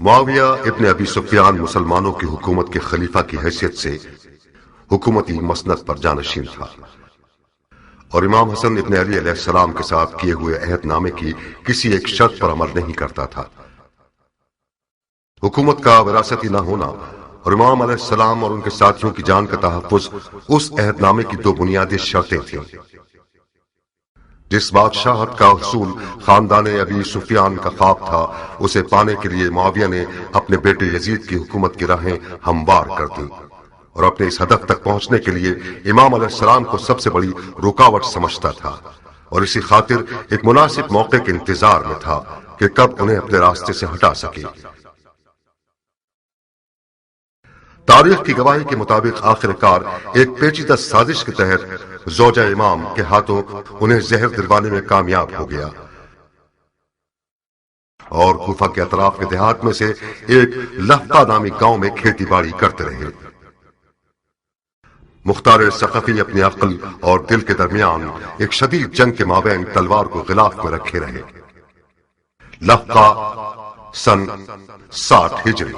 معاویہ ابن ابی سفیان مسلمانوں کی حکومت کے خلیفہ کی حیثیت سے حکومتی مسند پر جانشین تھا اور امام حسن ابن علی علیہ السلام کے ساتھ کیے ہوئے عہد نامے کی کسی ایک شرط پر عمل نہیں کرتا تھا۔ حکومت کا وراثتی نہ ہونا اور امام علیہ السلام اور ان کے ساتھیوں کی جان کا تحفظ اس عہد نامے کی دو بنیادی شرطیں تھیں۔ جس بادشاہت کا حصول خاندان ابی سفیان کا خواب تھا، اسے پانے کے لیے معاویہ نے اپنے بیٹے یزید کی حکومت کی راہیں ہموار کر دیں اور اپنے اس ہدف تک پہنچنے کے لیے امام علیہ السلام کو سب سے بڑی رکاوٹ سمجھتا تھا اور اسی خاطر ایک مناسب موقع کے انتظار میں تھا کہ کب انہیں اپنے راستے سے ہٹا سکے۔ تاریخ کی گواہی کے مطابق آخر کار ایک پیچیدہ سازش کے تحت زوجہ امام کے ہاتھوں انہیں زہر دلوانے میں کامیاب ہو گیا اور کوفہ کے اطراف کے دیہات میں سے ایک لفقہ نامی گاؤں میں کھیتی باڑی کرتے رہے۔ مختار ثقفی اپنی عقل اور دل کے درمیان ایک شدید جنگ کے مابین تلوار کو غلاف میں رکھے رہے۔ لفقہ سن 60 ہجری۔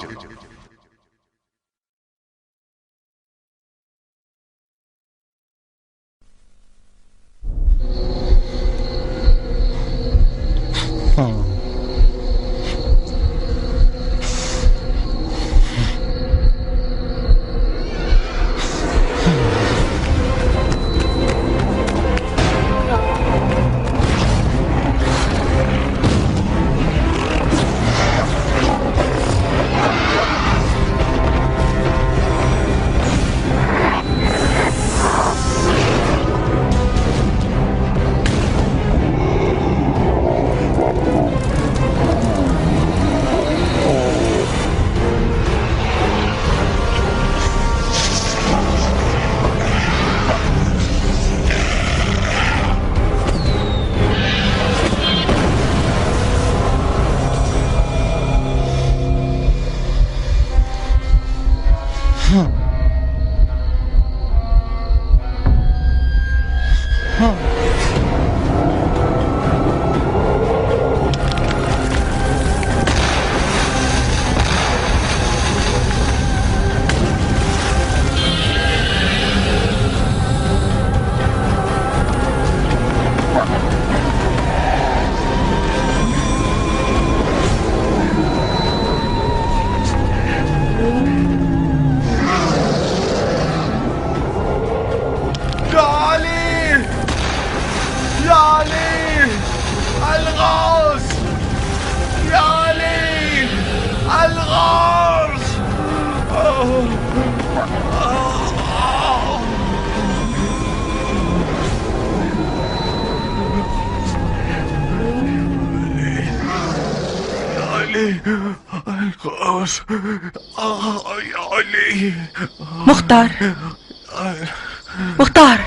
مختار، مختار،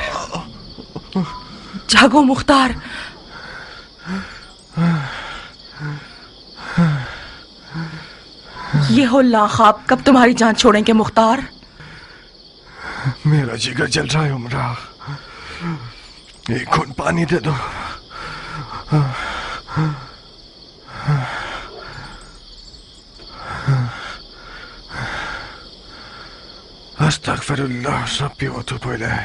جاگو مختار۔ یہ ہو لاخاب کب تمہاری جان چھوڑیں گے مختار؟ میرا جگر جل رہا ہے عمرہ، ایک گھونٹ پانی دے دو۔ استغفر اللہ ربی واتوب الیہ۔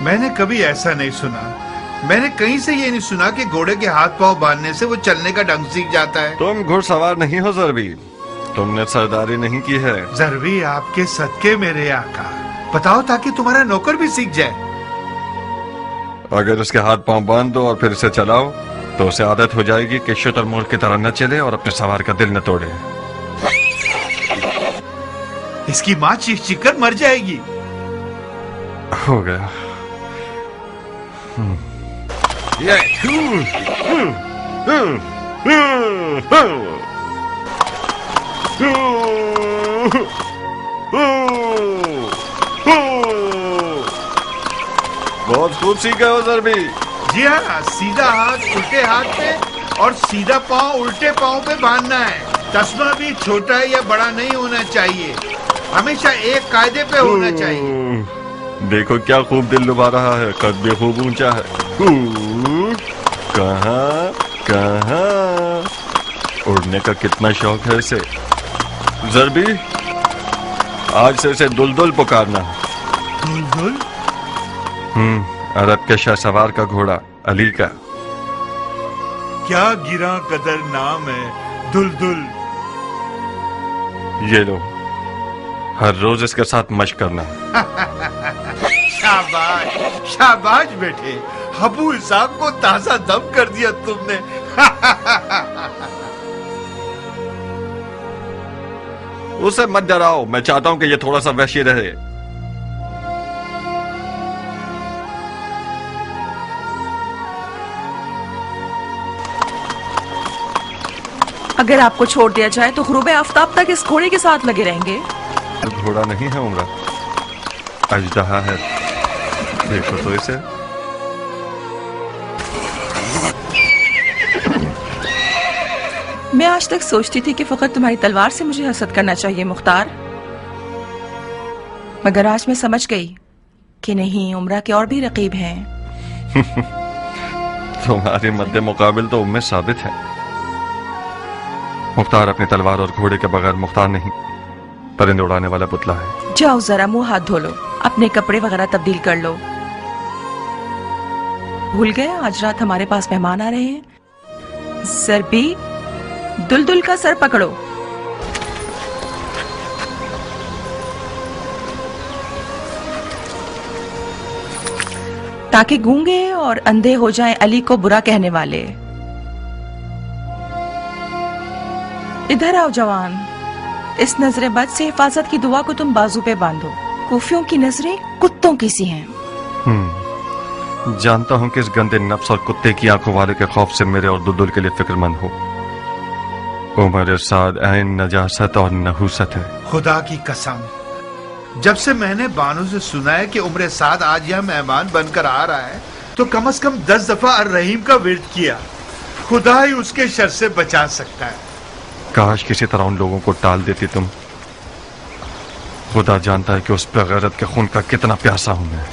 میں نے کبھی ایسا نہیں سنا، میں نے کہیں سے یہ نہیں سنا کہ گھوڑے کے ہاتھ پاؤں باندھنے سے وہ چلنے کا ڈھنگ سیکھ جاتا ہے۔ تم گھڑ سوار نہیں ہو ضربی، تم نے سرداری نہیں کی ہے۔ ضربی آپ کے صدقے میرے آقا، بتاؤ تاکہ تمہارا نوکر بھی سیکھ جائے۔ اگر اس کے ہاتھ پاؤں باندھ دو اور پھر اسے چلاؤ تو اسے عادت ہو جائے گی کہ شتر مرغ کی طرح نہ چلے اور اپنے سوار کا دل نہ توڑے. اس کی ماں چیخ چیخ کر مر جائے گی. ہو گیا. بہت خوب سیکھا ہو ضربی. جی ہاں، سیدھا ہاتھ الٹے ہاتھ پہ اور سیدھا پاؤں الٹے پاؤں پہ باندھنا ہے. تسمہ بھی چھوٹا یا بڑا نہیں ہونا چاہیے، ہمیشہ ایک قاعدے پہ ہونا چاہیے. دیکھو کیا خوب دل لبھا رہا ہے، قد بھی خوب اونچا ہے. کہاں کہاں اڑنے کا کتنا شوق ہے اسے. ضربی آج سے اسے دلدل پکارنا. دلدل؟ عرب کے شاہ سوار کا گھوڑا علی کا. کیا گراں قدر نام ہے دلدل. یہ لو، ہر روز اس کے ساتھ مشق کرنا. شاباش شاباش بیٹے، ابو اسحاق کو تازہ دم کر دیا تم نے. اسے مت ڈراؤ، میں چاہتا ہوں کہ یہ تھوڑا سا وحشی رہے. اگر آپ کو چھوڑ دیا جائے تو غروب آفتاب تک اس گھوڑے کے ساتھ لگے رہیں گے. گھوڑا نہیں ہے عمرہ، اژدہا ہے. دیکھو تو اسے. میں آج تک سوچتی تھی کہ فقط تمہاری تلوار سے مجھے حسد کرنا چاہیے مختار، مگر آج میں سمجھ گئی کہ نہیں، عمرہ کے اور بھی رقیب ہیں. تمہارے مد مقابل تو ام ثابت ہے. مختار اپنی تلوار اور گھوڑے کے بغیر مختار نہیں، پرند اڑانے والا پتلا ہے. جاؤ ذرا منہ ہاتھ دھو لو، اپنے کپڑے وغیرہ تبدیل کر لو. بھول گئے آج رات ہمارے پاس مہمان آ رہے ہیں. ضربی، دلدل کا سر پکڑو. تاکہ گونگے اور اندھے ہو جائیں علی کو برا کہنے والے. ادھر آؤ جوان، اس نظر بد سے حفاظت کی دعا کو تم بازو پہ باندھو. کوفیوں کی نظریں کتوں کی سی ہیں. جانتا ہوں کہ اس گندے نفس اور کتے کی آنکھوں والے کے خوف سے میرے اور دلدل کے لیے فکر مند ہو. عمر سعد عین نجاست اور نحوست ہے. خدا کی قسم، جب سے میں نے بانو سے سنا ہے کہ عمر سعد آج یہاں مہمان بن کر آ رہا ہے تو کم از کم 10 دفعہ الرحیم کا ورد کیا. خدا ہی اس کے شر سے بچا سکتا ہے. کاش کسی طرح ان لوگوں کو ٹال دیتی تم. خدا جانتا ہے کہ اس پہ غیرت کے خون کا کتنا پیاسا ہوں میں.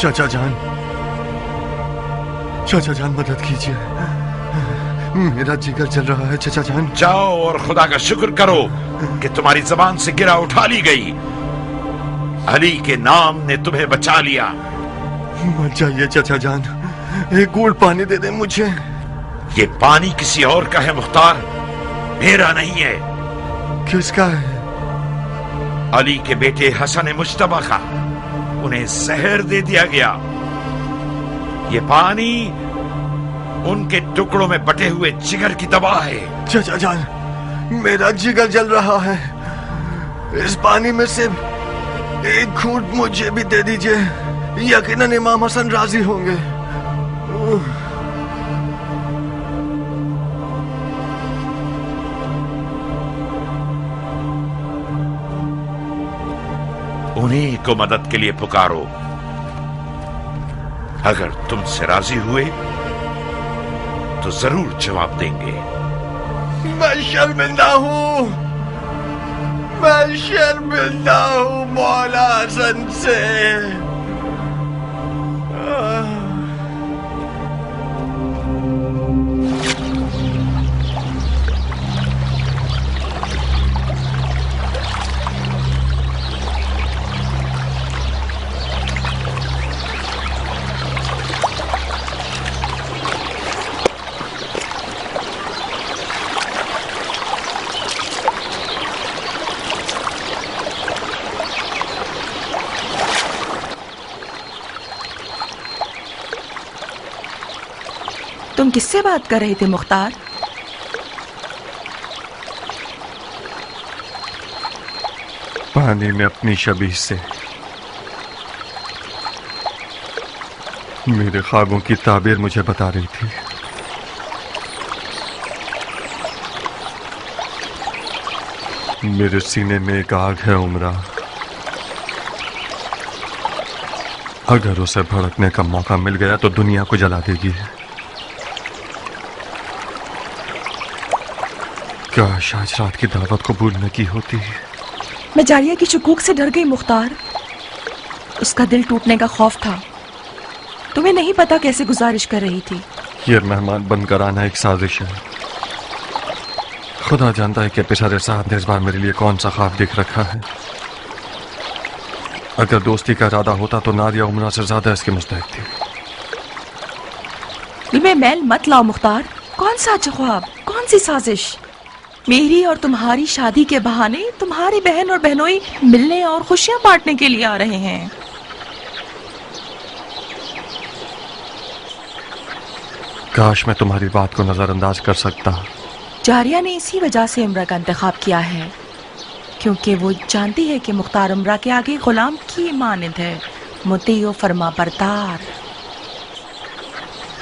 چاچا جان مدد کیجیے، میرا جگر چل رہا ہے. چاچا جان جاؤ اور خدا کا شکر کرو کہ تمہاری زبان سے گرہ اٹھا لی گئی. अली के नाम ने तुम्हें बचा लिया। मत जाइए चाचा जान, एक घूंट पानी दे दे मुझे। ये पानी किसी और का है मुख्तार, मेरा नहीं है। किसका है? अली के बेटे हसन मुश्तबा का। उन्हें जहर दे दिया गया। ये पानी उनके टुकड़ों में बटे हुए जिगर की दवा है। चाचा जान, मेरा जिगर जल रहा है, इस पानी में से एक घूंट मुझे भी दे दीजिए, यकीनन इमाम हसन राजी होंगे। उन्हीं को मदद के लिए पुकारो। अगर तुमसे राजी हुए तो जरूर जवाब देंगे। मैं शर्मिंदा हूँ, मैं शर्मिंदा हूँ मौला हसन से। तुम किससे बात कर रहे थे मुख्तार? पानी में अपनी शबीह से। मेरे ख्वाबों की ताबीर मुझे बता रही थी। मेरे सीने में एक आग है उमरा, अगर उसे भड़कने का मौका मिल गया तो दुनिया को जला देगी। काश आज रात की दावत कबूल न की होती। मैं जारिया की शुकूक से डर गई मुख्तार, उसका दिल टूटने का खौफ था। तुम्हें नहीं पता कैसे गुजारिश कर रही थी। ये मेहमान बनकर आना एक साजिश है। खुदा जानता है कि पिछले साहब ने इस बार मेरे लिए कौन सा ख्वाब देख रखा है। अगर दोस्ती का इरादा होता तो नादिया उमरा से ज्यादा इसके मुस्तहिक थी। दिल में मैल मत लाओ मुख्तार। कौन सा अच्छा ख्वाब, कौन सी साजिश? मेरी और तुम्हारी शादी के बहाने तुम्हारी बहन और बहनोई मिलने और खुशियां बांटने के लिए आ रहे हैं। काश मैं तुम्हारी बात को नजरअंदाज कर सकता। जारिया ने इसी वजह से उम्रा का इंतखाब किया है, क्योंकि वो जानती है कि मुख्तार उम्रा के आगे गुलाम की मानद है, मुती व फरमा बरदार।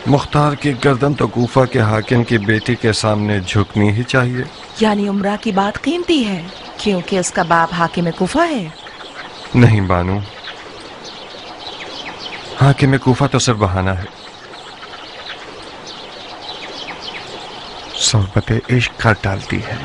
मुख्तार की गर्दन तो कूफा के हाकिम की बेटी के सामने झुकनी ही चाहिए। यानी उम्रा की बात कीमती है क्योंकि उसका बाप हाकिम कूफा है? नहीं बानू, हाकिम कूफा तो सिर्फ बहाना है। सोहबत इश्क कर डालती है।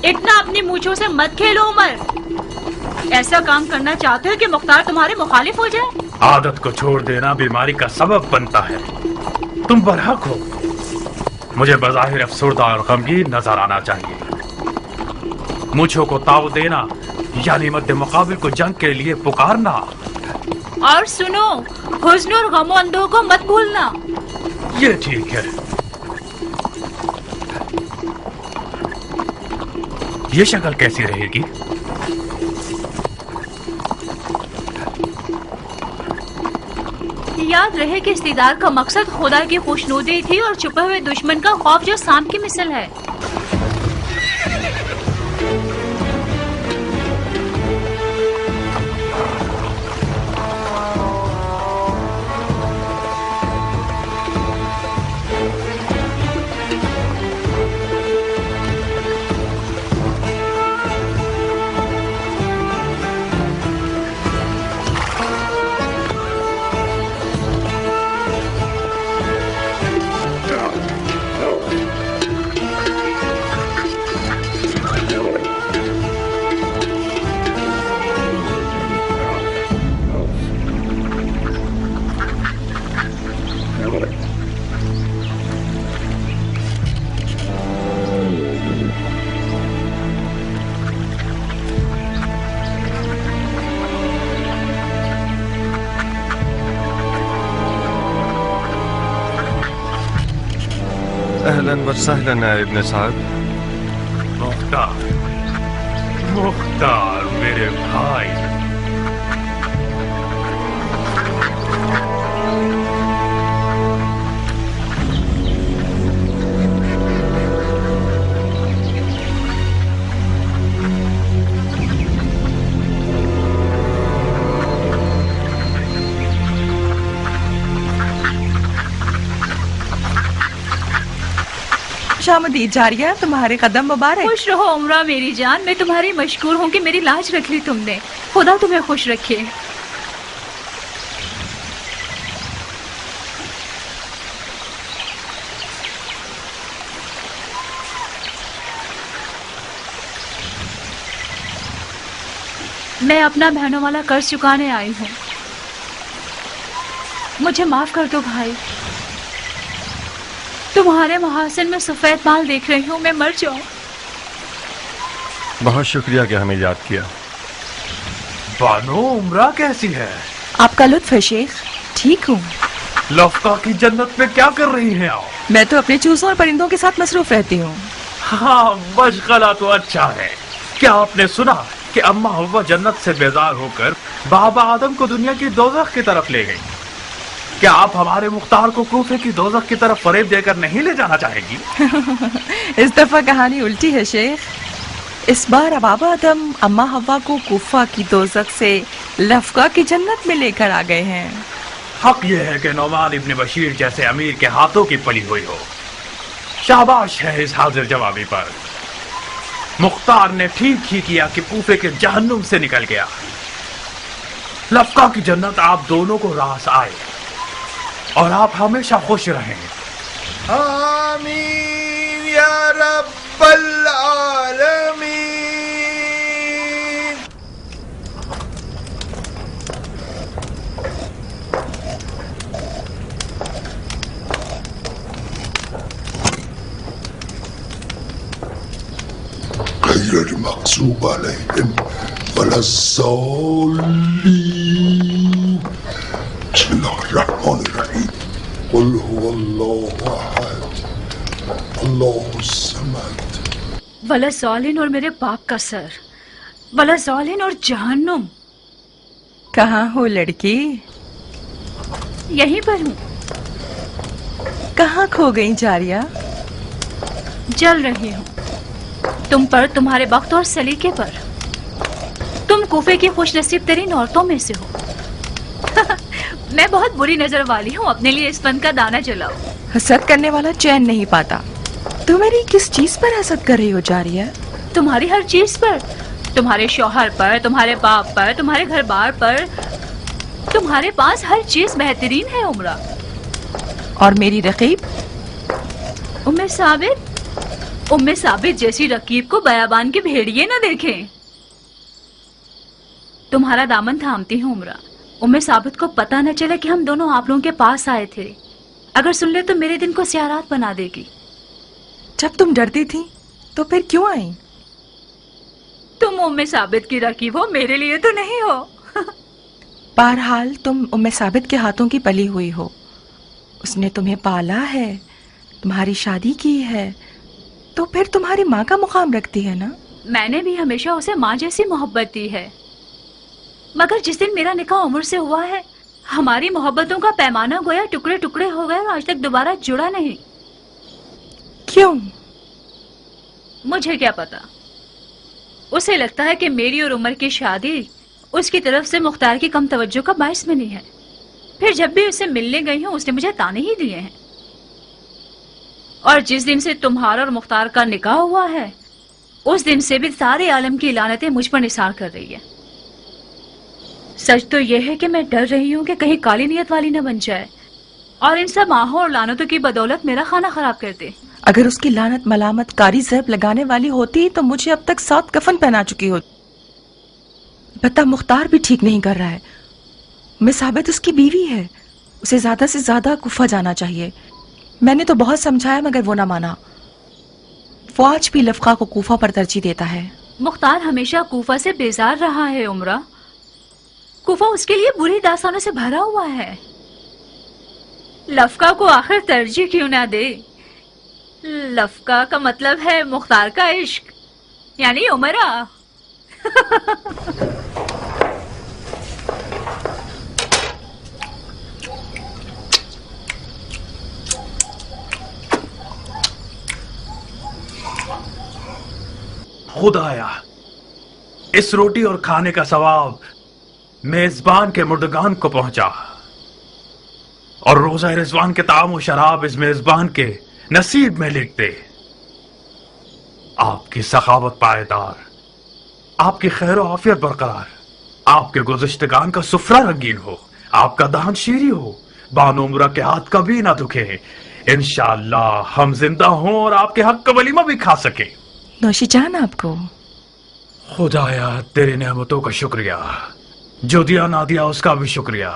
इतना अपनी मूंछों से मत खेलो उमर। ऐसा काम करना चाहते हो कि मुख्तार तुम्हारे मुखालिफ हो जाए? आदत को छोड़ देना बीमारी का सबब बनता है। तुम बरहक हो। मुझे बज़ाहिर अफसरदा और गमगीन नजर आना चाहिए। मूंछों को ताव देना यानी मद्दे मुकाबिल को जंग के लिए पुकारना। और सुनो, हुस्न और गमो अंदों को मत भूलना। ये ठीक है। ये शक्ल कैसी रहेगी? याद रहे कि इस्तिदार का मकसद खुदा की खुशनुदी थी और छुपे हुए दुश्मन का खौफ जो सांप की मिसल है। اهلا وسهلا يا ابن سعد. मुख्तार, मुख्तार मेरे भाई. खुशामदीद जारिया, तुम्हारे कदम मुबारक. खुश रहो उमरा मेरी जान. मैं तुम्हारी मशकूर हूँ कि मेरी लाज रख ली तुमने. खुदा तुम्हें खुश रखे. मैं अपना बहनों वाला कर्ज चुकाने आई हूँ. मुझे माफ कर दो भाई. तुम्हारे महासन में सफेद बाल देख रही हूँ, मैं मर जाऊं. बहुत शुक्रिया कि हमें याद किया. बानो, उमरा कैसी है? आपका लुत्फ है शेख. ठीक हूँ. लफ्का की जन्नत में क्या कर रही हैं आप? मैं तो अपने चूसों और परिंदों के साथ मसरूफ रहती हूँ. हाँ, मशगला तो अच्छा है. क्या आपने सुना कि अम्मा हव्वा जन्नत से बेजार होकर बाबा आदम को दुनिया की दोज़ख की तरफ ले गई? क्या आप हमारे मुख्तार को कूफे की दोज़ख की तरफ फरेब देकर नहीं ले जाना चाहेगी? इस दफा कहानी उल्टी है शेख. इस बार बाबा आदम अम्मा हव्वा को कूफा की दोज़ख से लफ्का की जन्नत में लेकर आ गए हैं. हक ये है कि नौमान इब्न बशीर जैसे अमीर के हाथों की पली हुई हो. शाबाश है इस हाजिर जवाबी पर. मुख्तार ने ठीक ही किया कि कूफे के जहन्नुम से निकल गया. लफ्का की जन्नत आप दोनों को रास आए और आप हमेशा खुश रहें. आमीन या रब्बल आलमीन. غير المغضوب عليهم ولا الضالين. بسم الله الرحمن الرحيم. قل هو الله احد الله الصمد. वला ज़ालिन और मेरे बाप का सर. वला ज़ालिन और जहन्नुम. कहाँ हो लड़की? यहीं पर हूँ. कहाँ खो गई जारिया? जल रही हूँ तुम पर, तुम्हारे वक्त और सलीके पर. तुम कूफे की खुश नसीब तरीन औरतों में से हो. मैं बहुत बुरी नजर वाली हूँ. अपने लिए इस फन का दाना जलाओ. हसद करने वाला चैन नहीं पाता. तुम मेरी किस चीज पर हसद कर रही हो जारिया? तुम्हारी हर चीज पर. तुम्हारे शौहर पर, तुम्हारे बाप पर, तुम्हारे घर बार पर. तुम्हारे पास हर चीज बेहतरीन है उमरा. और मेरी रकीब? उम्मे साबित. उम्मे साबित जैसी रकीब को बयाबान के भेड़िए न देखें. तुम्हारा दामन थामती हूँ उमरा. उम्मे साबित को पता न चले कि हम दोनों आप लोगों के पास आए थे. अगर सुन ले तो मेरे दिन को सियारात बना देगी. जब तुम डरती थी तो फिर क्यों आई? तुम उम्मे साबित की रकीब हो, मेरे लिए तो नहीं हो. बहरहाल तुम उम्मे साबित के हाथों की पली हुई हो. उसने तुम्हें पाला है, तुम्हारी शादी की है, तो फिर तुम्हारी माँ का मुकाम रखती है ना? मैंने भी हमेशा उसे माँ जैसी मोहब्बत दी है. मगर जिस दिन मेरा निकाह उम्र से हुआ है, हमारी मोहब्बतों का पैमाना गोया टुकड़े टुकड़े हो गए और आज तक दोबारा जुड़ा नहीं. क्यों? मुझे क्या पता. उसे लगता है कि मेरी और उमर की शादी उसकी तरफ से मुख्तार की कम तवज्जो का बाइस बनी है. फिर जब भी उससे मिलने गई हूँ उसने मुझे ताने ही दिए हैं. और जिस दिन से तुम्हारा और मुख्तार का निकाह हुआ है, उस दिन से भी सारे आलम की लानतें मुझ पर निसार कर रही है. सच तो यह है कि मैं डर रही हूँ कि कहीं काली नियत वाली न बन जाए और इन सब आहों और लानतों की बदौलत मेरा खाना खराब कर दे. अगर उसकी लानत मलामत कारी ज़ैब लगाने वाली होती तो मुझे अब तक 7 कफन पहना चुकी होती. बता मुख्तार भी ठीक नहीं कर रहा है. मैं साबित उसकी बीवी है. उसे ज्यादा से ज्यादा कुफा जाना चाहिए. मैंने तो बहुत समझाया मगर वो ना माना. वो आज भी लफ्का को कूफा पर तरजीह देता है. मुख्तार हमेशा कूफा से बेजार रहा है उमरा. कूफा उसके लिए बुरी दास्तानों से भरा हुआ है. लफ्का को आखिर तरजीह क्यों ना दे? लफका का मतलब है मुख्तार का इश्क, यानी उमरा। खुदाया, इस रोटी और खाने का सवाब मेजबान के मुर्दगान को पहुंचा और रोजा रिजवान के ताम शराब इस मेजबान के नसीब में लिख दे। आपकी सखावत पायदार, आपकी खैर आफियत बरकरार, आपके गुज़िश्तगान का सुफरा रंगीन हो, आपका दान शीरी हो, बानो उमरा के हाथ कभी ना दुखे। इंशाअल्लाह हम जिंदा हों और आपके हक का वलीमा भी खा सके। नौशी जान आपको। खुदाया तेरी नेमतों का शुक्रिया, जो दिया ना दिया उसका भी शुक्रिया।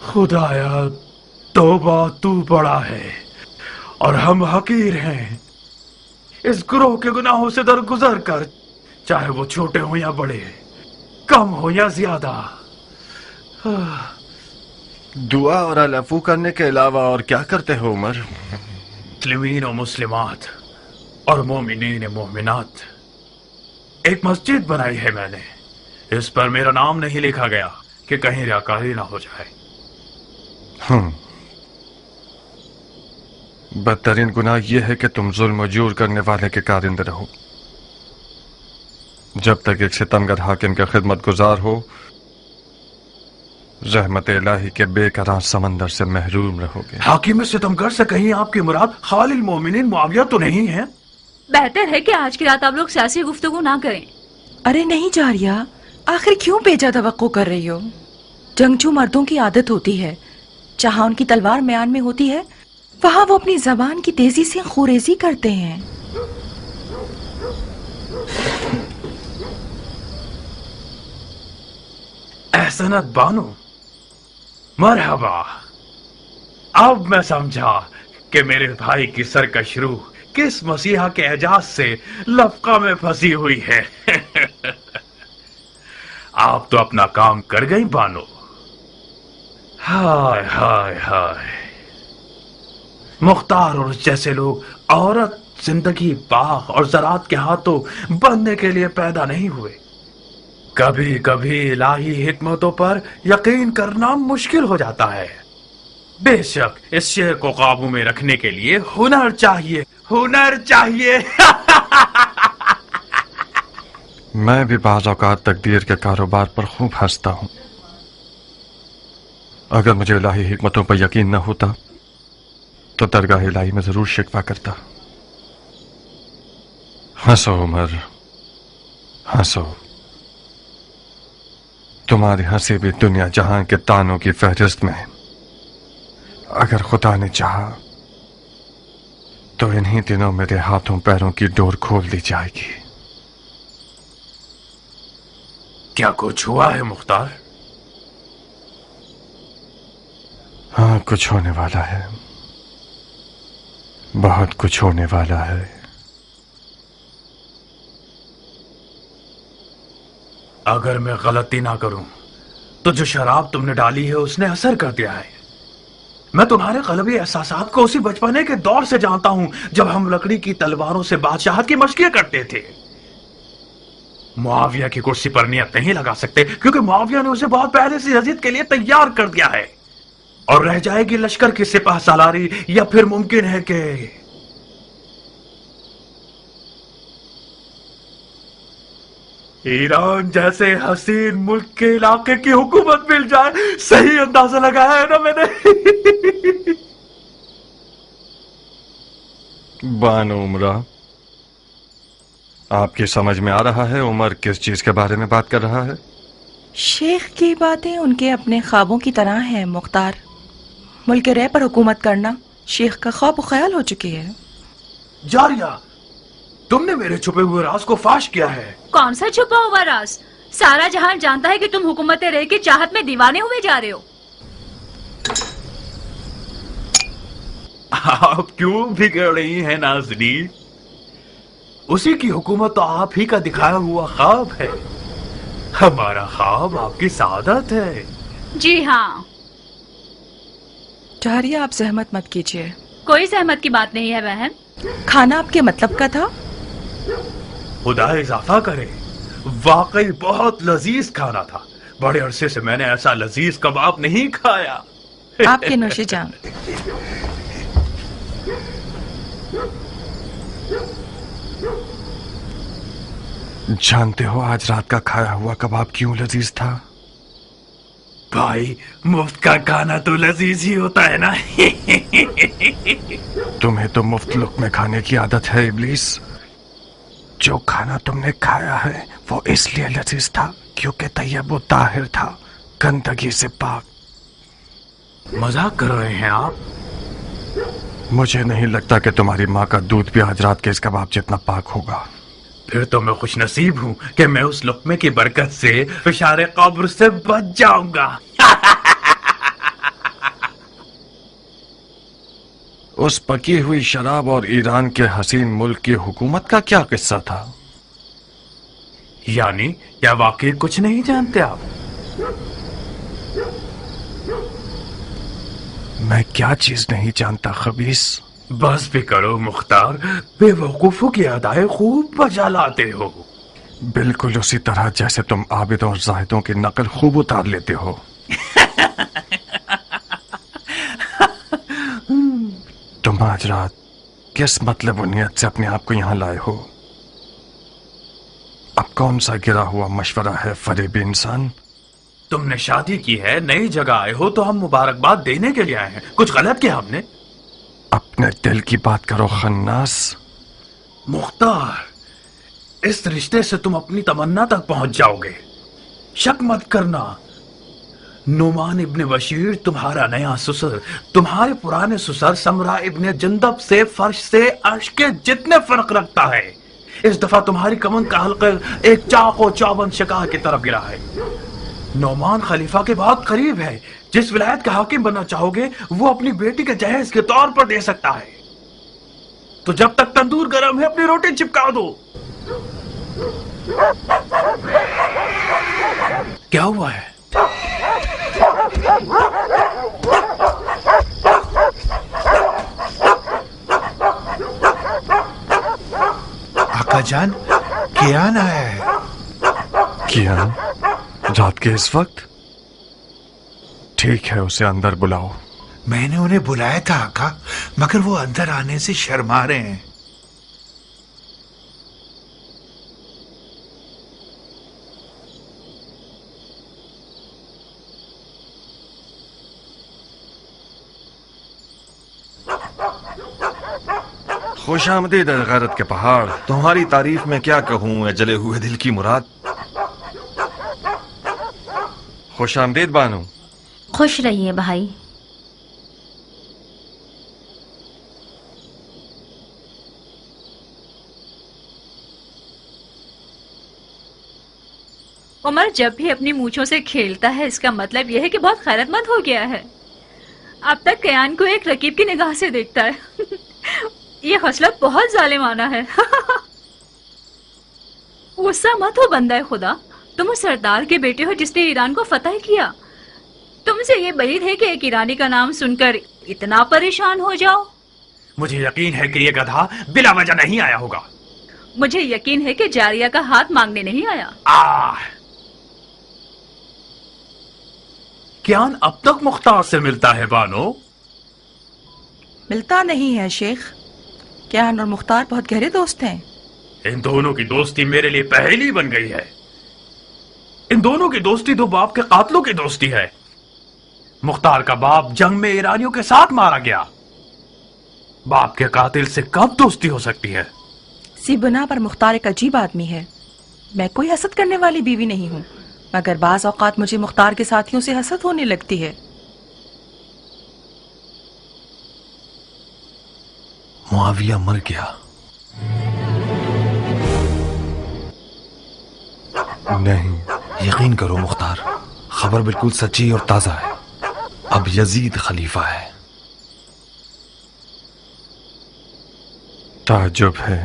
खुदाया तौबा तू बड़ा है और हम हकीर हैं। इस गुरोह के गुनाहों से दरगुजर कर, चाहे वो छोटे हो या बड़े, कम हो या ज्यादा। दुआ और अलफू करने के अलावा और क्या करते हो उमर? मुस्लिमीन और मुस्लिमात और मोमिनीन मोमिनात, एक मस्जिद बनाई है मैंने। इस पर मेरा नाम नहीं लिखा गया कि कहीं रियाकारी ना हो जाए। बदतरीन गुनाह यह है कि तुम जुल्म और जूर करने वाले के कारिंदे रहो। जब तक एक सितमगर हाकिम के खिदमत गुजार हो, रहमत इलाही के बेकरार समंदर से महरूम रहोगे। हाकिम सितमगर से कहीं आपकी मुराद खालिल मोमिनीन मुआविया तो नहीं है? बेहतर है कि आज की रात आप लोग सियासी गुफ्तगू ना करें। अरे नहीं जारिया, आखिर क्यों बेजा तवक्को कर रही हो? जंगजू मर्दों की आदत होती है, जहां उनकी तलवार म्यान में होती है वहां वो अपनी जबान की तेजी से खुरेजी करते हैं। एहसनत बानो, मरहबा। अब मैं समझा कि मेरे भाई की सरकश रूह किस मसीहा के एजाज से लफका में फंसी हुई है। आप तो अपना काम कर गई बानो। हाय हाय हाय, मुख्तार और जैसे लोग औरत जिंदगी बाग और ज़रात के हाथों बनने के लिए पैदा नहीं हुए। कभी कभी इलाही हिकमतों पर यकीन करना मुश्किल हो जाता है। बेशक इस शेर को काबू में रखने के लिए हुनर चाहिए, हुनर चाहिए। मैं भी बाज़ औक़ात तकदीर के कारोबार पर खूब हंसता हूं। अगर मुझे इलाही हिकमतों पर यकीन न होता तो दरगाह इलाही में जरूर शिकवा करता। हंसो उमर, हंसो। तुम्हारी हंसी भी दुनिया जहां के तानों की फहरिस्त में। अगर खुदा ने चाहा तो इन्हीं दिनों मेरे हाथों पैरों की डोर खोल दी जाएगी। क्या कुछ हुआ है मुख्तार? हाँ, कुछ होने वाला है, बहुत कुछ होने वाला है। अगर मैं गलती ना करूं तो जो शराब तुमने डाली है उसने असर कर दिया है। मैं तुम्हारे क़ल्बी एहसासात को उसी बचपने के दौर से जानता हूं जब हम लकड़ी की तलवारों से बादशाहत की मशक़ें करते थे। मुआविया की कुर्सी पर नियत नहीं लगा सकते क्योंकि मुआविया ने उसे बहुत पहले से यजीद के लिए तैयार कर दिया है। और रह जाएगी लश्कर की सिपाह सालारी, या फिर मुमकिन है कि ईरान जैसे हसीन मुल्क के इलाके की हुकूमत मिल जाए। सही अंदाजा लगाया है ना मैंने? बानो उमरा, आपकी समझ में आ रहा है उमर किस चीज के बारे में बात कर रहा है? शेख की बातें उनके अपने ख्वाबों की तरह हैं मुख्तार। मुल्क रे पर हुकूमत करना शेख का ख्वाब ख्याल हो चुकी है। जारिया, तुमने मेरे छुपे हुए राज को फाश किया है। कौन सा छुपा हुआ राज? सारा जहां जानता है कि तुम हुकूमत रे की चाहत में दीवाने हुए जा रहे हो। आप क्यों बिगड़ रही हैं नाज़नी? उसी की हुकूमत तो आप ही का दिखाया हुआ ख्वाब है। हमारा ख्वाब आपकी सादत है। जी हाँ। जारिया, आप जहमत मत कीजिए। कोई सहमत की बात नहीं है बहन। खाना आपके मतलब का था? खुदा इजाफा करे, वाकई बहुत लजीज खाना था। बड़े अरसे से मैंने ऐसा लजीज कबाब नहीं खाया। आपके नौशे जान। जानते हो आज रात का खाया हुआ कबाब क्यों लजीज था? भाई, मुफ्त का खाना तो लजीज ही होता है ना। तुम्हें तो मुफ्त लुक़्मे खाने की आदत है इब्लीस। जो खाना तुमने खाया है वो इसलिए लजीज था क्योंकि तैयब व ताहिर था, गंदगी से पाक। मजाक कर रहे हैं आप? मुझे नहीं लगता कि तुम्हारी माँ का दूध भी आज रात के इस कबाब जितना पाक होगा। फिर तो मैं खुश नसीब हूँ कि मैं उस लुक़्मे की बरकत से फिशारे कब्र से बच जाऊंगा। उस पकी हुई शराब और ईरान के हसीन मुल्क की हुकूमत का क्या किस्सा था? यानी क्या वाकई कुछ नहीं जानते आप? मैं क्या चीज नहीं जानता खबीस? बस भी करो मुख्तार, बेवकूफों की अदाएं खूब बजा लाते हो। बिल्कुल उसी तरह जैसे तुम आबिदों और जाहिदों की नकल खूब उतार लेते हो। तुम आज रात किस मतलब और नियत से अपने आप को यहाँ लाए हो? अब कौन सा गिरा हुआ मशवरा है फरेबी इंसान? तुमने शादी की है, नई जगह आए हो तो हम मुबारकबाद देने के लिए आए हैं। कुछ गलत किया हमने? अपने दिल की बात करो खन्नास। मुख्तार, इस रिश्ते से तुम अपनी तमन्ना तक पहुंच जाओगे। शक मत करना, नुमान इब्ने बशीर तुम्हारा नया ससुर तुम्हारे पुराने ससुर समरा इब्ने जंदब से फर्श से अर्श के जितने फर्क रखता है। इस दफा तुम्हारी कमन का हल्का एक चाको चौबंद शिकार की तरफ गिरा है। नौमान खलीफा के बहुत करीब है। जिस विलायत का हाकिम बनना चाहोगे वो अपनी बेटी के जहेज के तौर पर दे सकता है। तो जब तक तंदूर गर्म है अपनी रोटी चिपका दो। क्या हुआ है? आका जान, कियान आया है। कियान? रात के इस वक्त? ठीक है, उसे अंदर बुलाओ। मैंने उन्हें बुलाया था आका, मगर वो अंदर आने से शर्मा रहे हैं। खुश आमदीद गैरत के पहाड़। तुम्हारी तारीफ में क्या कहूँ, जले हुए दिल की मुराद। खुश आमदीद बानो। खुश रहिए भाई। उमर जब भी अपनी मूंछों से खेलता है इसका मतलब यह है कि बहुत खैरतमंद हो गया है। अब तक कयान को एक रकीब की निगाह से देखता है। ये हौसला बहुत जालिमाना है। गुस्सा मत हो बंदा खुदा, तुम उस सरदार के बेटे हो जिसने ईरान को फतह किया। तुमसे ये बईद है कि एक ईरानी का नाम सुनकर इतना परेशान हो जाओ। मुझे यकीन है कि ये गधा बिला वजह नहीं आया होगा। मुझे यकीन है कि जारिया का हाथ मांगने नहीं आया। कियान अब तक मुख्तार से मिलता है बानो? मिलता नहीं है शेख। कियान और मुख्तार बहुत गहरे दोस्त हैं। इन दोनों की दोस्ती मेरे लिए पहेली बन गई है। इन दोनों की दोस्ती दो बाप के कातलों की दोस्ती है। मुख्तार का बाप जंग में ईरानियों के साथ मारा गया। बाप के कातिल से कब दोस्ती हो सकती है? सी बुना पर मुख्तार एक अजीब आदमी है। मैं कोई हसद करने वाली बीवी नहीं हूँ, मगर बाज औकात मुझे मुख्तार के साथियों से हसद होने लगती है। मुआविया मर गया। नहीं, यकीन करो मुख्तार, खबर बिल्कुल सच्ची और ताजा है। अब यजीद खलीफा है। ताज्जुब है।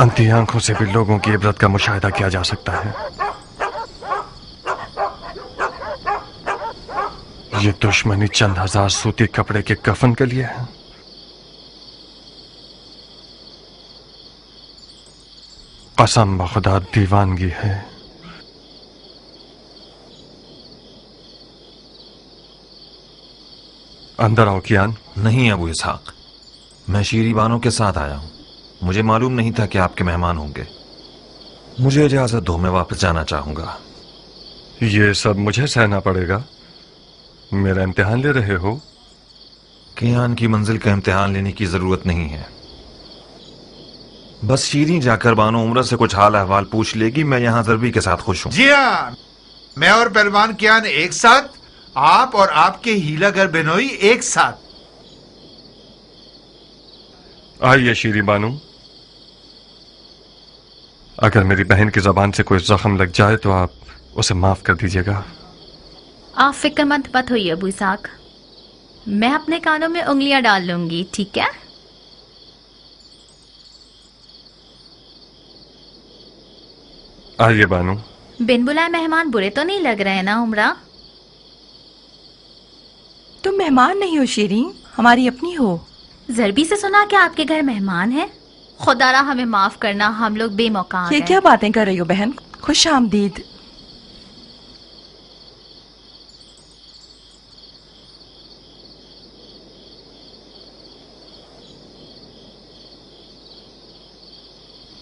अंधी आंखों से भी लोगों की इबरत का मुशाहिदा किया जा सकता है। ये दुश्मनी चंद हजार सूती कपड़े के कफन के लिए है। कसम बखुदा दीवानगी है। अंदर आओ कियान। नहीं अबू इसहाक, मैं शीरी बानो के साथ आया हूं। मुझे मालूम नहीं था कि आपके मेहमान होंगे। मुझे इजाजत दो, मैं वापस जाना चाहूंगा। ये सब मुझे सहना पड़ेगा? मेरा इम्तिहान ले रहे हो? कियान की मंजिल का इम्तिहान लेने की जरूरत नहीं है। बस शीरी जाकर बानो उम्र से कुछ हाल अहवाल पूछ लेगी। मैं यहाँ जरबी के साथ खुश हूँ। जी हाँ, मैं और पहलवान कियान एक साथ, आप और आपके हीलागर बेनोई एक साथ। आइए शीरी बानू, अगर मेरी बहन की जबान से कोई जख्म लग जाए तो आप उसे माफ कर दीजिएगा। आप फिक्रमंद मत होइए अबू इसहाक, मैं अपने कानों में उंगलियां डाल लूंगी, ठीक है? आइए बानू। बिन बुलाए मेहमान बुरे तो नहीं लग रहे ना उमरा? तुम मेहमान नहीं हो शीरी, हमारी अपनी हो। जरबी से सुना कि आपके घर मेहमान है। खुदारा हमें माफ करना, हम लोग बेमौका आ ये गए। क्या बातें कर रही हो बहन? खुश आमदीद।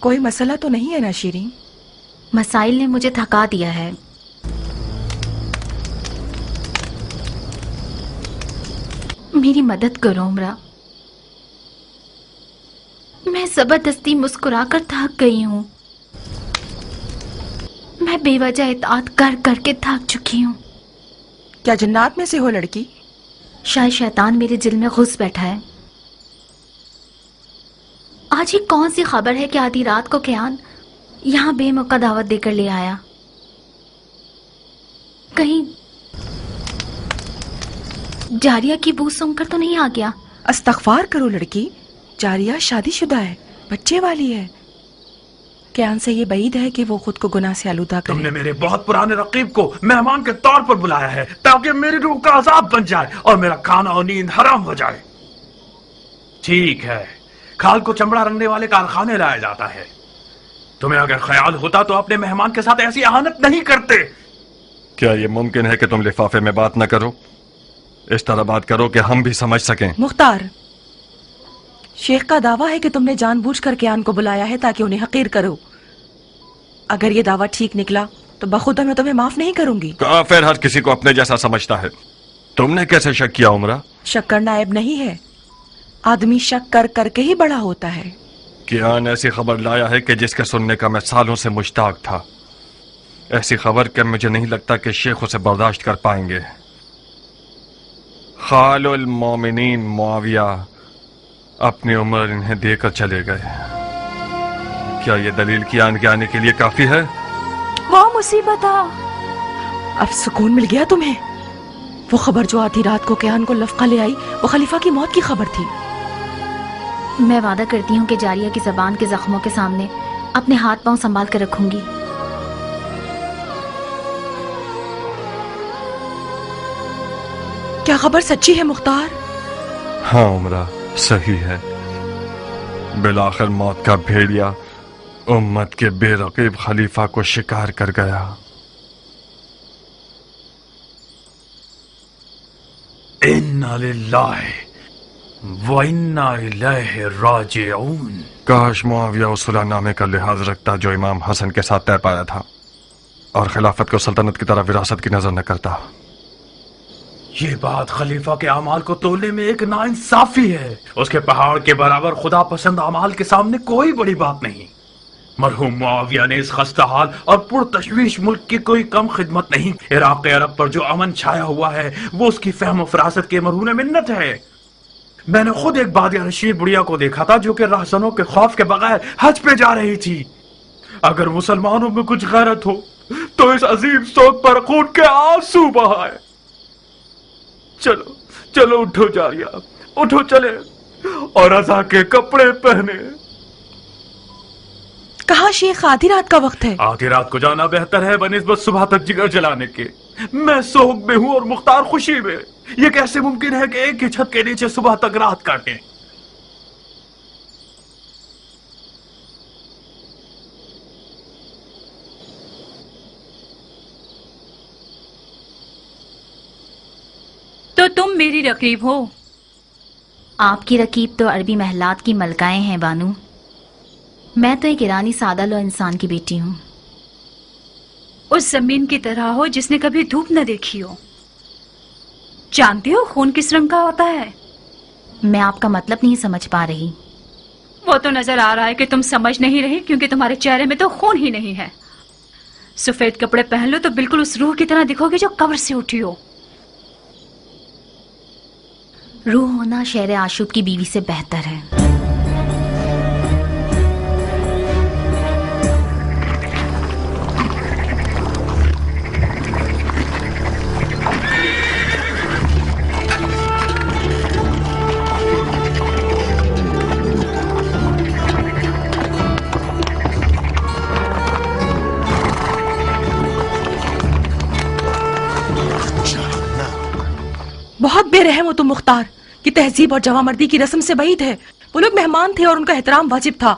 कोई मसला तो नहीं है ना शीरी? मसाइल ने मुझे थका दिया है। मेरी मदद करो उमरा, मैं जबरदस्ती मुस्कुराकर थक गई हूँ। मैं बेवजह इताअत कर करके थक चुकी हूँ। क्या जन्नात में से हो लड़की? शायद शैतान मेरे दिल में घुस बैठा है। आज ही कौन सी खबर है कि आधी रात को कियान यहाँ बेमौका दावत देकर ले आया? कहीं जारिया की बू सुनकर तो नहीं आ गया? अस्तगफार करो लड़की, जारिया शादीशुदा है, बच्चे वाली है। कियान से ये बईद है कि वो खुद को गुनाह से आलूदा करे। तुमने मेरे बहुत पुराने रकीब को मेहमान के तौर पर बुलाया है ताकि मेरी रूह का अजाब बन जाए और मेरा खाना और नींद हराम हो जाए। ठीक है, खाल को चमड़ा रंगने वाले कारखाने लाया जाता है। तुम्हें अगर ख्याल होता तो अपने मेहमान के साथ ऐसी अहानत नहीं करते। क्या ये मुमकिन है कि तुम लिफाफे में बात न करो? इस तरह बात करो कि हम भी समझ सकें। मुख्तार, शेख का दावा है कि तुमने जानबूझकर कियान को बुलाया है ताकि उन्हें हकीर करो। अगर ये दावा ठीक निकला तो बखुदा मैं तुम्हें माफ नहीं करूंगी। काफिर हर किसी को अपने जैसा समझता है। तुमने कैसे शक किया उमरा? शक करना ऐब नहीं है, आदमी शक कर करके ही बड़ा होता है। कियान ऐसी खबर लाया है कि जिसके सुनने का मैं सालों से मुश्ताक था। ऐसी खबर कि मुझे नहीं लगता कि शेख उसे बर्दाश्त कर पाएंगे। खालुल मोमिनीन मुआविया अपनी उम्र इन्हें देकर चले गए। क्या ये दलील कियान के आने के लिए काफी है? वाह मुसीबत! अब सुकून मिल गया तुम्हें। वो खबर जो आधी रात को कियान को लफका ले आई, वो खलीफा की मौत की खबर थी। मैं वादा करती हूँ कि जारिया की जबान के जख्मों के सामने अपने हाथ पांव संभाल कर रखूंगी। क्या खबर सच्ची है मुख्तार? हाँ उमरा, सही है। बिलाखिर मौत का भेड़िया उम्मत के बेरकीब खलीफा को शिकार कर गया। इन्ना लिल्लाहि व इन्ना इलैहि राजिऊन। काश मुआविया उस सुलहनामे का लिहाज रखता जो इमाम हसन के साथ तय पाया था और खिलाफत को सल्तनत की तरह विरासत की नजर न करता। ये बात खलीफा के अमाल को तोलने में एक नाइंसाफी है। उसके पहाड़ के बराबर खुदा पसंद अमाल के सामने कोई बड़ी बात नहीं। मरहूम मुआविया ने इस खस्ता हाल और पुरतशवीश मुल्क की कोई कम खिदमत नहीं। इराक़ अरब पर जो अमन छाया हुआ है वो उसकी फहम फरासत के मरहून मिन्नत है। मैंने खुद एक बादिया नशीर बुढ़िया को देखा था जो कि रहसनों के खौफ के बगैर हज पे जा रही थी। अगर मुसलमानों में कुछ गैरत हो तो इस अजीम सोच पर खून के आंसू बहाए। चलो चलो उठो जारिया, उठो चले और रज़ा के कपड़े पहने। कहा शेख, आधी रात का वक्त है। आधी रात को जाना बेहतर है बनिस्बत सुबह तक जिगर जलाने के। मैं सोग में हूँ और मुख्तार खुशी में। ये कैसे मुमकिन है कि एक ही छत के नीचे सुबह तक रात काटें? तो तुम मेरी रकीब हो? आपकी रकीब तो अरबी महलात की मलकाएं हैं बानू। मैं तो एक ईरानी सादा लो इंसान की बेटी हूँ। उस जमीन की तरह हो जिसने कभी धूप न देखी हो। जानती हो खून किस रंग का होता है? मैं आपका मतलब नहीं समझ पा रही। वो तो नजर आ रहा है कि तुम समझ नहीं रही, क्योंकि तुम्हारे चेहरे में तो खून ही नहीं है। सफेद कपड़े पहन लो तो बिल्कुल उस रूह की तरह दिखोगे जो कब्र से उठी हो। रूह होना शेर आशूब की बीवी से बेहतर है। बहुत बेरहम हो तुम मुख्तार, कि तहजीब और जवामर्दी की रस्म से بعید है। वो लोग मेहमान थे और उनका एहतराम वाजिब था।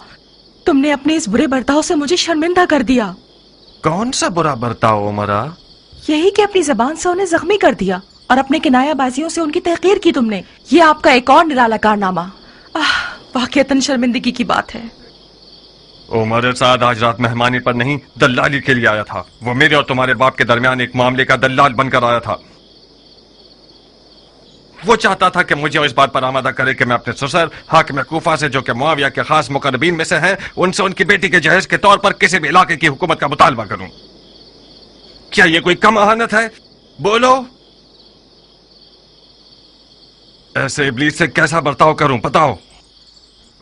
तुमने अपने इस बुरे बर्ताव से मुझे शर्मिंदा कर दिया। कौन सा बुरा बर्ताव उमरा? यही कि अपनी जबान से उन्हें जख्मी कर दिया और अपने किनायाबाजियों से उनकी तहकीर की तुमने। ये आपका एक और निराला कारनामा। वाकईतन शर्मिंदगी की बात है। उमर साद आज रात मेहमानी पर नहीं, दल्लाली के लिए आया था। वो मेरे और तुम्हारे बाप के दरमियान एक मामले का दल्लाल बनकर आया था। वो चाहता था कि मुझे इस बात पर आमादा करे कि मैं अपने ससुर हाकिम कूफा से, जो कि मुआविया के खास मुकर्रबीन में से हैं, उनसे उनकी बेटी के जहेज के तौर पर किसी भी इलाके की हुकूमत का मुतालबा करूं। क्या ये कोई कम अहानत है? बोलो, ऐसे इब्लीस से कैसा बर्ताव करूं? बताओ।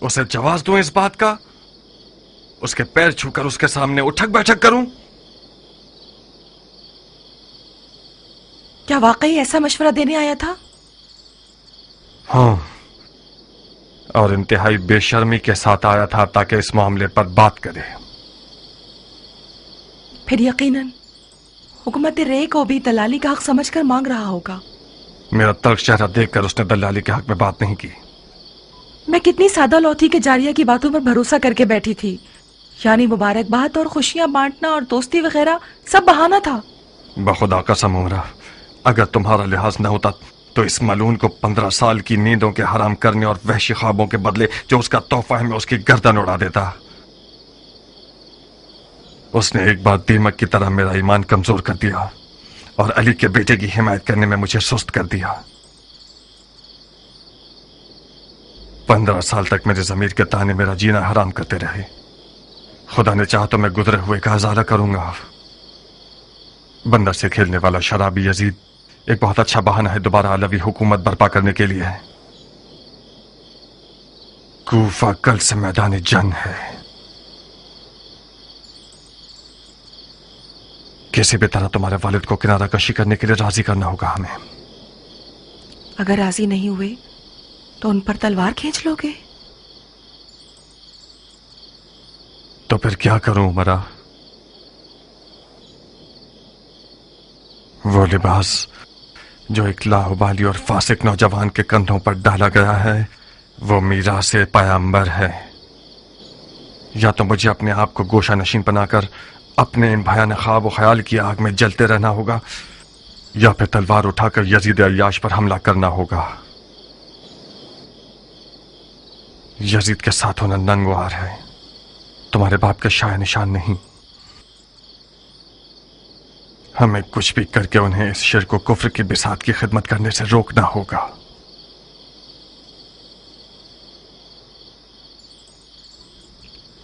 उसे जवाब दूं इस बात का? उसके पैर छूकर उसके सामने उठक बैठक करूं? क्या वाकई ऐसा मशवरा देने आया था? हाँ, और इंतहाई बेशर्मी के साथ आया था ताकि इस मामले पर बात करे। फिर यकीनन हुकूमत रे को भी दलाली का हक समझकर मांग रहा होगा। मेरा तल्ख चेहरा देखकर उसने दलाली के हक में बात नहीं की। मैं कितनी सादा लौथी के जारिया की बातों पर भरोसा करके बैठी थी। यानी मुबारकबाद और खुशियां बांटना और दोस्ती वगैरह सब बहाना था। बखुदा कसम उमरा, अगर तुम्हारा लिहाज न होता तो इस मलून को 15 साल की नींदों के हराम करने और वहशी ख्वाबों के बदले जो उसका तोहफा है मैं उसकी गर्दन उड़ा देता। उसने एक बार दीमक की तरह मेरा ईमान कमजोर कर दिया और अली के बेटे की हिमायत करने में मुझे सुस्त कर दिया। 15 साल तक मेरे ज़मीर के ताने मेरा जीना हराम करते रहे। खुदा ने चाहा तो मैं गुजरे हुए का हज़ारा करूंगा। बंदर से खेलने वाला शराबी यजीद एक बहुत अच्छा बहाना है दोबारा अलवी हुकूमत बर्पा करने के लिए है। कूफा कल से मैदान जंग है। किसी भी तरह तुम्हारे वालिद को किनारा कशी करने के लिए राजी करना होगा हमें। अगर राजी नहीं हुए तो उन पर तलवार खींच लोगे? तो फिर क्या करूं उमरा? वो लिबास जो एक लाहुबाली और फासिक नौजवान के कंधों पर डाला गया है वो मीरास पैगंबर है। या तो मुझे अपने आप को गोशा नशीन बनाकर अपने इन भयानक ख्वाब और ख्याल की आग में जलते रहना होगा, या फिर तलवार उठाकर यजीद अय्याश पर हमला करना होगा। यजीद के साथ होना नंगवार है, तुम्हारे बाप का शाया निशान नहीं। हमें कुछ भी करके उन्हें इस शिर्क व कुफ्र की बिसात की खिदमत करने से रोकना होगा।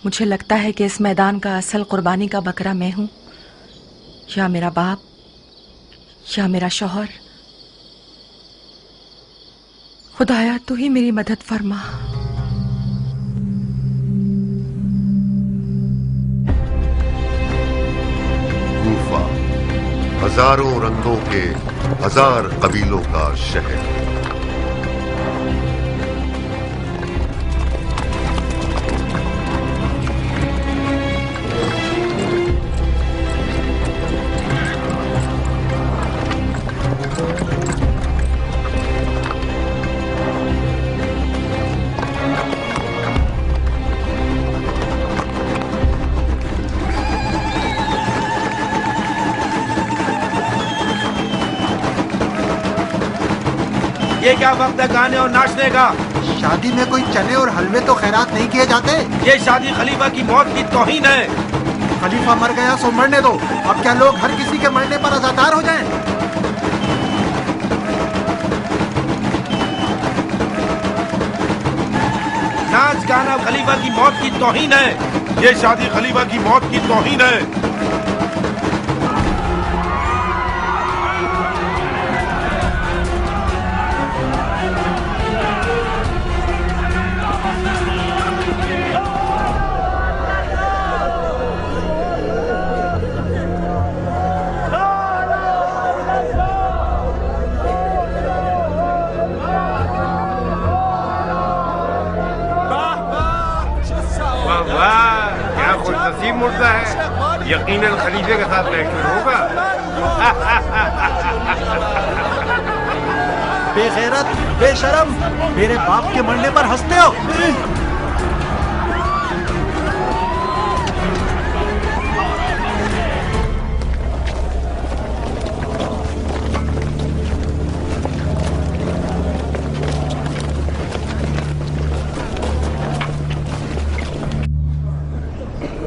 मुझे लगता है कि इस मैदान का असल कुर्बानी का बकरा मैं हूं, या मेरा बाप, या मेरा शौहर। खुदाया तू ही मेरी मदद फरमा। कूफा हजारों रंगों के 1000 कबीलों का शहर। یہ کیا وقت ہے گانے اور ناچنے کا؟ شادی میں کوئی چنے اور حلوے تو خیرات نہیں کیے جاتے. یہ شادی خلیفہ کی موت کی توہین ہے. خلیفہ مر گیا سو مرنے دو. اب کیا لوگ ہر کسی کے مرنے پر عزادار ہو جائیں؟ ناچ گانا خلیفہ کی موت کی توہین ہے. یہ شادی خلیفہ کی موت کی توہین ہے. مردہ ہے یقیناً خلیفے کے ساتھ محفل ہوگا. بے غیرت، بے شرم، میرے باپ کے مرنے پر ہنستے ہو.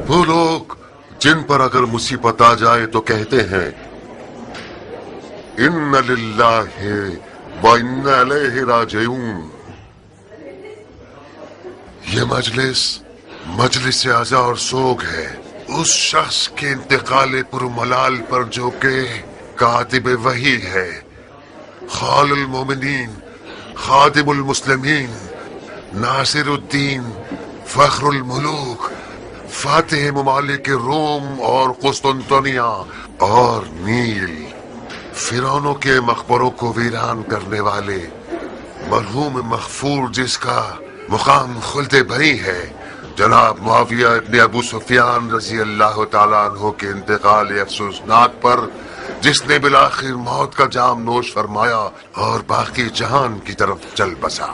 وہ لوگ جن پر اگر مصیبت آ جائے تو کہتے ہیں ان للہ و انا الیہ راجعون. یہ مجلس عزا اور سوگ ہے اس شخص کے انتقال پرملال پر جو کہ کاتب وحی ہے، خال المومنین، خادم المسلمین، ناصر الدین، فخر الملوک، فاتح ممالک روم اور قسطنطنیہ اور نیل، فرعونوں کے مقبروں کو ویران کرنے والے مرحوم مغفور جس کا مقام خلد بری ہے، جناب معاویہ ابن ابو سفیان رضی اللہ تعالیٰ عنہ کے انتقال افسوسناک پر جس نے بالآخر موت کا جام نوش فرمایا اور باقی جہان کی طرف چل بسا.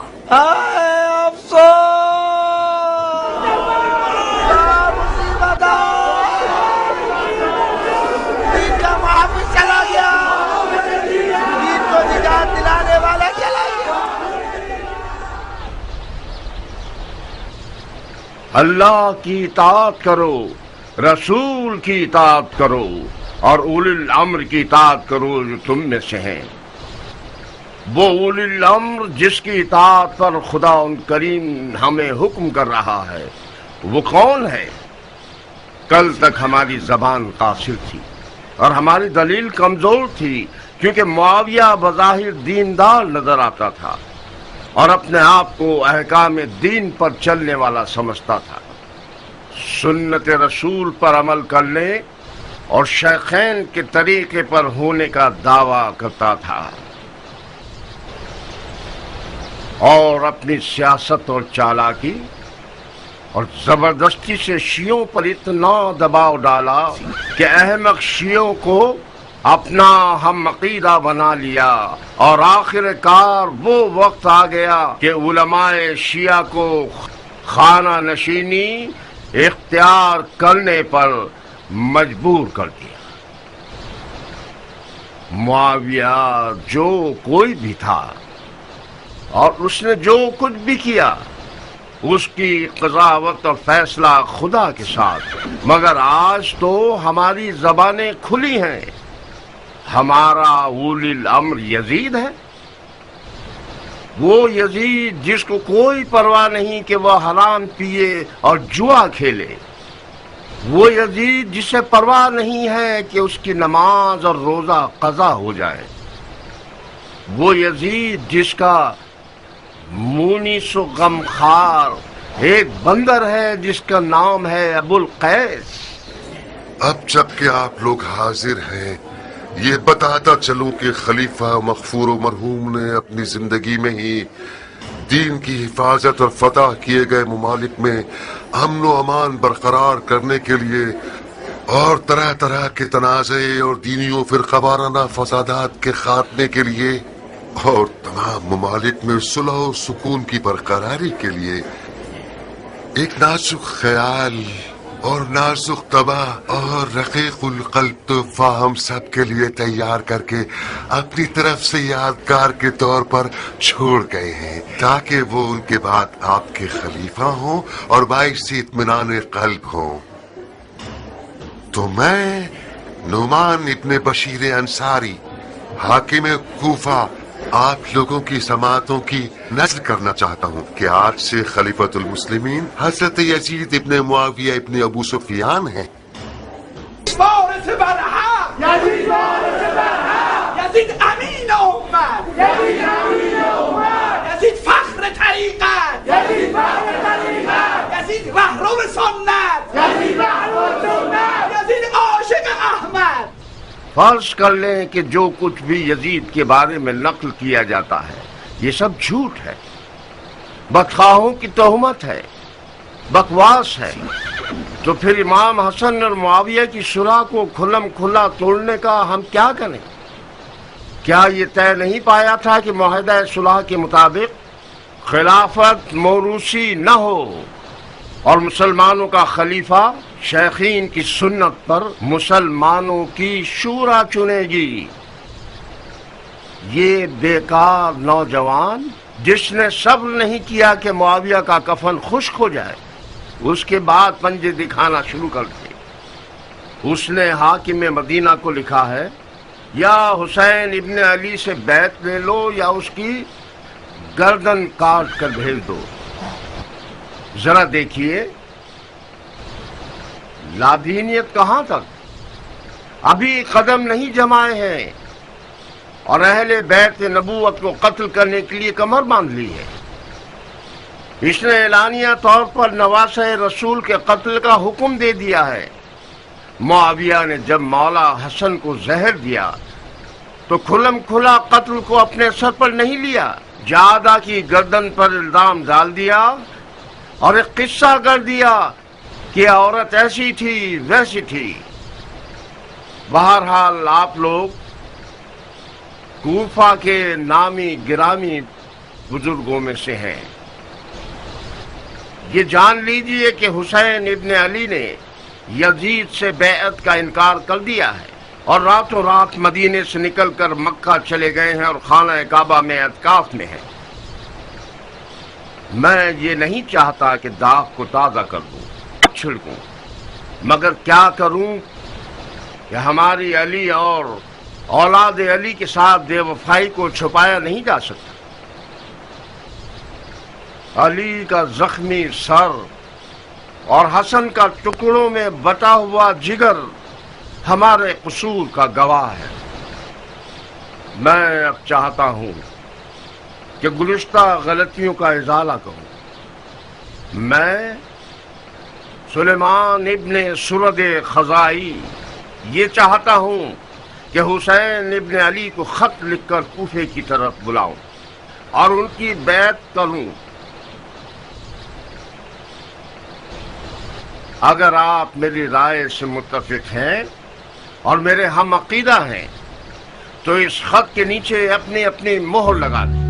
اللہ کی اطاعت کرو، رسول کی اطاعت کرو اور اولی الامر کی اطاعت کرو جو تم میں سے ہیں. وہ اولی الامر جس کی اطاعت پر خدا ان کریم ہمیں حکم کر رہا ہے وہ کون ہے؟ کل تک ہماری زبان قاصر تھی اور ہماری دلیل کمزور تھی کیونکہ معاویہ بظاہر دیندار نظر آتا تھا اور اپنے آپ کو احکام دین پر چلنے والا سمجھتا تھا، سنت رسول پر عمل کرنے اور شیخین کے طریقے پر ہونے کا دعویٰ کرتا تھا، اور اپنی سیاست اور چالاکی اور زبردستی سے شیعوں پر اتنا دباؤ ڈالا کہ احمق شیعوں کو اپنا ہم عقیدہ بنا لیا، اور آخر کار وہ وقت آ گیا کہ علماء شیعہ کو خانہ نشینی اختیار کرنے پر مجبور کر دیا. معاویہ جو کوئی بھی تھا اور اس نے جو کچھ بھی کیا اس کی قضاوت اور فیصلہ خدا کے ساتھ، مگر آج تو ہماری زبانیں کھلی ہیں. ہمارا اولی الامر یزید ہے، وہ یزید جس کو کوئی پرواہ نہیں کہ وہ حرام پیے اور جوا کھیلے، وہ یزید جسے پرواہ نہیں ہے کہ اس کی نماز اور روزہ قضا ہو جائے، وہ یزید جس کا مونس و غمخوار ایک بندر ہے جس کا نام ہے ابو القیس. اب جب کہ آپ لوگ حاضر ہیں یہ بتاتا چلوں کہ خلیفہ مغفور و مرحوم نے اپنی زندگی میں ہی دین کی حفاظت اور فتح کیے گئے ممالک میں امن و امان برقرار کرنے کے لیے اور طرح طرح کے تنازع اور دینی و فرقہ وارانہ فسادات کے خاتمے کے لیے اور تمام ممالک میں صلح و سکون کی برقراری کے لیے ایک نازک خیال اور نازک طبع اور رقیق القلب تحفہ ہم سب کے لیے تیار کر کے اپنی طرف سے یادگار کے طور پر چھوڑ گئے ہیں، تاکہ وہ ان کے بعد آپ کے خلیفہ ہوں اور باعث اطمینان قلب ہوں۔ تو میں نعمان ابن بشیر انصاری، حاکم کوفہ، آپ لوگوں کی سماعتوں کی نظر کرنا چاہتا ہوں کہ آج سے خلیفۃ المسلمین حضرت یزید ابن معاویہ ابن ابو سفیان ہیں۔ یزید امین امت، یزید فخر طریقت، یزید رهرو سنت، یزید عاشق احمد۔ فرض کر لیں کہ جو کچھ بھی یزید کے بارے میں نقل کیا جاتا ہے یہ سب جھوٹ ہے، بدخواہوں کی تہمت ہے، بکواس ہے، تو پھر امام حسن اور معاویہ کی صلح کو کھلم کھلا توڑنے کا ہم کیا کریں؟ کیا یہ طے نہیں پایا تھا کہ معاہدہ صلح کے مطابق خلافت موروثی نہ ہو اور مسلمانوں کا خلیفہ شیخین کی سنت پر مسلمانوں کی شورا چنے گی؟ یہ بیکار نوجوان جس نے صبر نہیں کیا کہ معاویہ کا کفن خشک ہو جائے، اس کے بعد پنجے دکھانا شروع کر دیے۔ اس نے حاکم مدینہ کو لکھا ہے، یا حسین ابن علی سے بیعت لے لو یا اس کی گردن کاٹ کر بھیج دو۔ ذرا دیکھیے لادینیت کہاں تک، ابھی قدم نہیں جمائے ہیں اور اہل بیت نبوت کو قتل کرنے کے لیے کمر باندھ لی ہے۔ اس نے اعلانیہ طور پر نواسہ رسول کے قتل کا حکم دے دیا ہے۔ معاویہ نے جب مولا حسن کو زہر دیا تو کھلم کھلا قتل کو اپنے سر پر نہیں لیا، جادہ کی گردن پر الزام ڈال دیا اور ایک قصہ کر دیا کہ عورت ایسی تھی ویسی تھی۔ بہرحال آپ لوگ کوفہ کے نامی گرامی بزرگوں میں سے ہیں، یہ جان لیجئے کہ حسین ابن علی نے یزید سے بیعت کا انکار کر دیا ہے اور راتوں رات مدینے سے نکل کر مکہ چلے گئے ہیں اور خانہ کعبہ میں اعتکاف میں ہیں۔ میں یہ نہیں چاہتا کہ داغ کو تازہ کر دوں، چھڑکوں، مگر کیا کروں کہ ہماری علی اور اولاد علی کے ساتھ بے وفائی کو چھپایا نہیں جا سکتا۔ علی کا زخمی سر اور حسن کا ٹکڑوں میں بٹا ہوا جگر ہمارے قصور کا گواہ ہے۔ میں اب چاہتا ہوں کہ گزشتہ غلطیوں کا ازالہ کروں۔ میں سلیمان ابن سرد خزائی یہ چاہتا ہوں کہ حسین ابن علی کو خط لکھ کر کوفے کی طرف بلاؤں اور ان کی بیعت کروں۔ اگر آپ میری رائے سے متفق ہیں اور میرے ہم عقیدہ ہیں تو اس خط کے نیچے اپنی اپنی مہر لگا دیں۔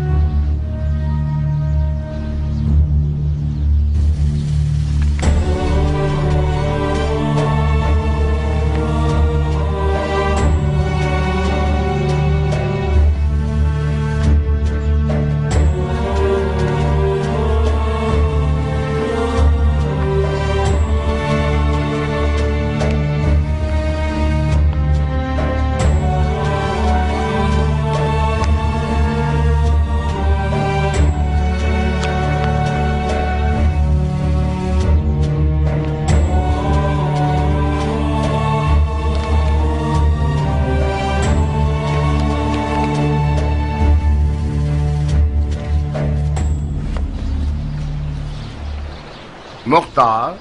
مختار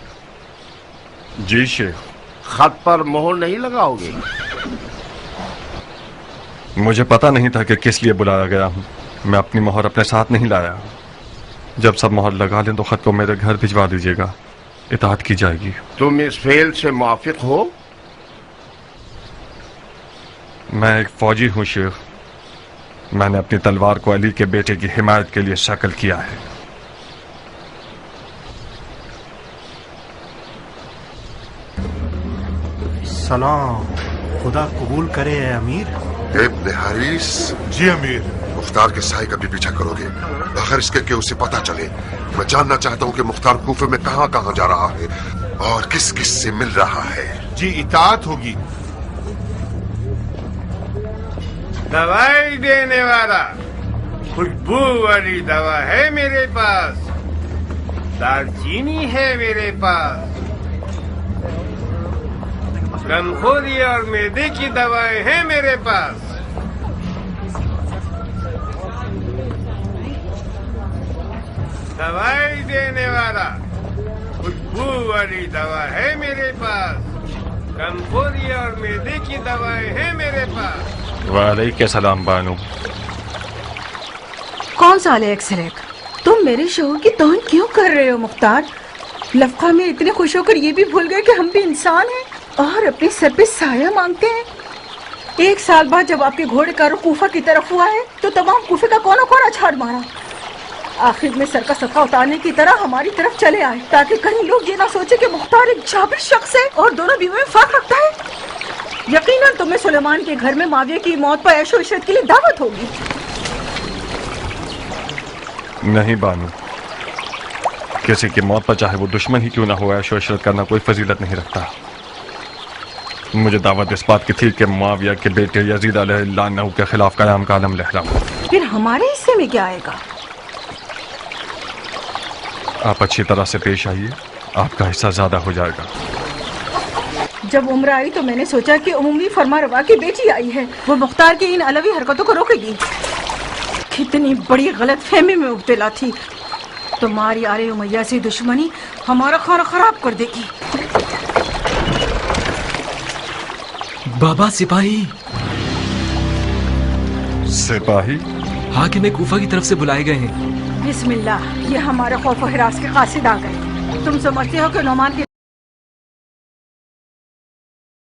جی شیخ، خط پر مہر نہیں لگاؤ گے؟ مجھے پتا نہیں تھا کہ کس لیے بلایا گیا ہوں، میں اپنی مہر اپنے ساتھ نہیں لایا۔ جب سب مہر لگا لیں تو خط کو میرے گھر بھجوا دیجیے گا، اطاعت کی جائے گی۔ تم اس فعل سے موافق ہو؟ میں ایک فوجی ہوں شیخ، میں نے اپنی تلوار کو علی کے بیٹے کی حمایت کے لیے شکل کیا ہے۔ सलाम। खुदा कबूल करे है अमीर। इब्न हारिस। जी अमीर। मुख्तार के साए का भी पीछा करोगे बगैर इसके कि उसे पता चले। मैं जानना चाहता हूँ कि मुख्तार कूफे में कहाँ कहाँ जा रहा है और किस किस से मिल रहा है। जी इताअत होगी। दवाई देने वाला खुशबू वाली दवा है मेरे पास, दालचीनी है मेरे पास, गमखोरी और मैदे की दवाएं हैं मेरे पास। दवाई देने वाला खुशबू वाली दवा है मेरे पास, गमखोरी और मैदे की दवाएं हैं मेरे पास। वालेकुम सलाम बानू। कौन सा अलेक सलेक? तुम मेरे शोहर की तौहीन क्यों कर रहे हो मुख्तार? लफ्का में इतने खुश होकर ये भी भूल गए कि हम भी इंसान हैं और अपने सर पे साया मांगते हैं। 1 साल बाद जब आपके घोड़े का रुख कूफा की तरफ हुआ है तो तमाम कूफे का कोना कोना छाड़ मारा। आखिर में सर का सदका उतारने की तरह हमारी तरफ चले आए ताकि कहीं लोग ये ना सोचे कि मुख्तार एक जाबिर शख्स है और दोनों बीवियों में फर्क रखता है। यकीनन तुम्हें सुलेमान के घर में माविया की मौत पर ऐशो इशरत के लिए दावत होगी। नहीं बानू, किसी की मौत पर चाहे वो दुश्मन ही क्यों ना हो ऐशो इशरत करना कोई फजीलत नहीं रखता। मुझे दावत इस बात की थी कि मुआविया के बेटे यजीद अलैहिस्सलाम के खिलाफ कयाम का आलम लहराऊं। फिर हमारे हिस्से में क्या आएगा? आप अच्छी तरह से पेश आइए, आपका हिस्सा ज्यादा हो जाएगा। जब उम्र आई तो मैंने सोचा कि उम्मी फरमारवा की बेटी आई है, वो मुख्तार की इन अलवी हरकतों को रोकेगी। कितनी बड़ी गलत फहमी में मुब्तला थी। तुम्हारी आले उमैया से दुश्मनी हमारा खाना खराब कर देगी। बाबा सिपाही। सिपाही? हाकिम कूफा की तरफ से बुलाए गए हैं। बिस्मिल्लाह, ये हमारे खौफ व हिरास के कासिद आ गए। तुम समझते हो कि नौमान के